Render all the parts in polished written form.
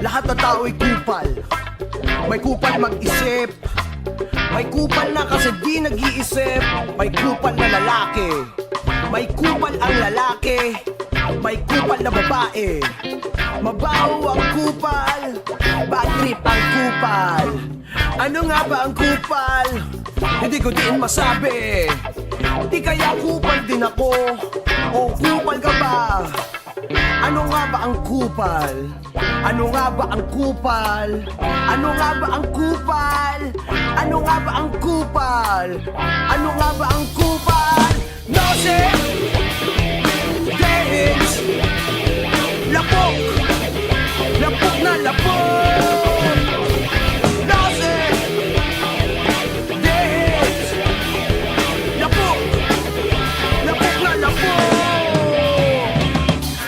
Lahat ng tao'y kupal. May kupal mag-isip, may kupal na kasi di nag-iisip. May kupal na lalaki, may kupal ang lalaki, may kupal na babae. Mabaho ang kupal, bad trip ang kupal. Ano nga ba ang kupal? Hindi ko din masabi. Di kaya kupal din ako, o kupal ka ba? Ano nga ba ang kupal? Ano nga ba ang kupal? Ano nga ba ang kupal? Ano nga ba ang kupal? Ano nga ba ang kupal? Nose! Dehins! Lapok! Lapok na lapok! Nose! Dehins! Lapok! Lapok na lapok!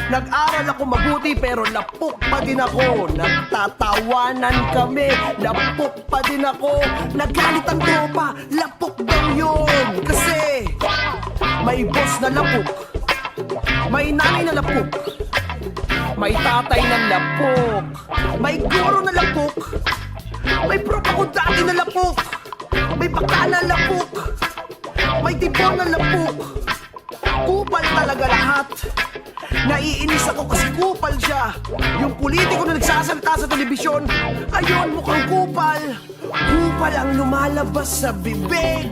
Nag-aral ako mabuti pero lapok pa din ako. Nagtatawanan kami, lapok pa din ako. Nagalit ang tropa, lapok daw yun. Kasi may boss na lapok, may nanay na lapok, may tatay na lapok, may guro na lapok, may prof ako dati na lapok, may baka na lapok, may tibon na lapok. Kupal talaga lahat. Naiinis ako kasi kupal siya. Yung politiko na nagsasalita sa telebisyon, ayun mukhang kupal. Kupal ang lumalabas sa bibig.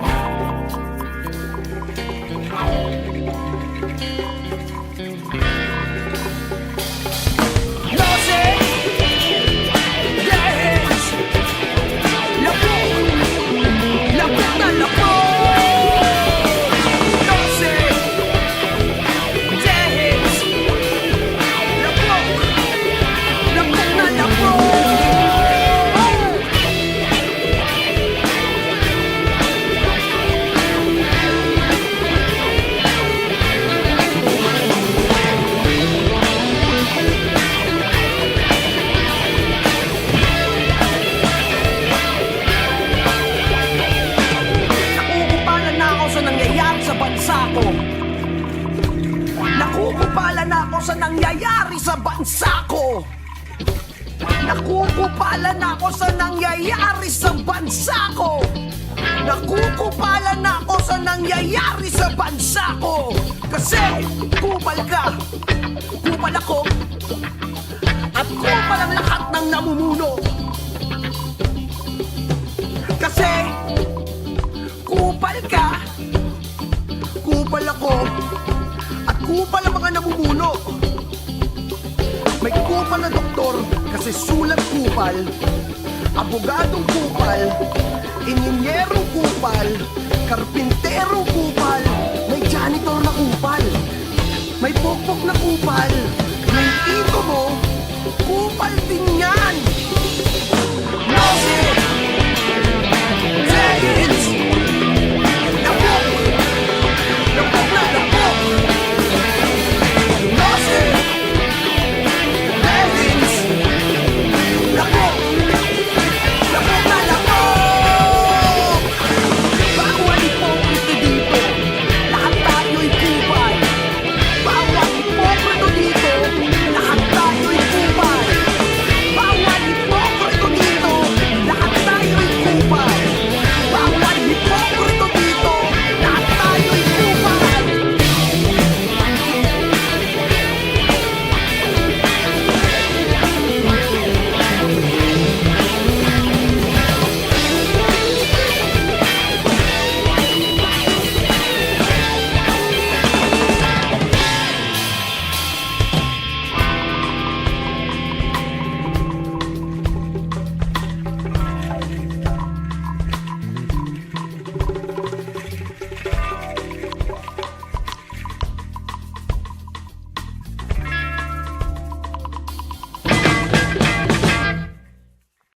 Nakukupala na ako sa nangyayari sa bansa ko. Nakukupala na ako sa nangyayari sa bansa ko. Nakukupala na ako sa nangyayari sa bansa ko. Kasi kupal ka, kupal ako, at kupal ang lahat ng namumuno. Kasi kupal ka, kupal ako, at kupal ang mga namumuno. May kupal na doktor kasi sulat kupal, abogadong kupal, inhinyerong kupal, karpinterong kupal, may janitor na kupal, may pokpok na kupal.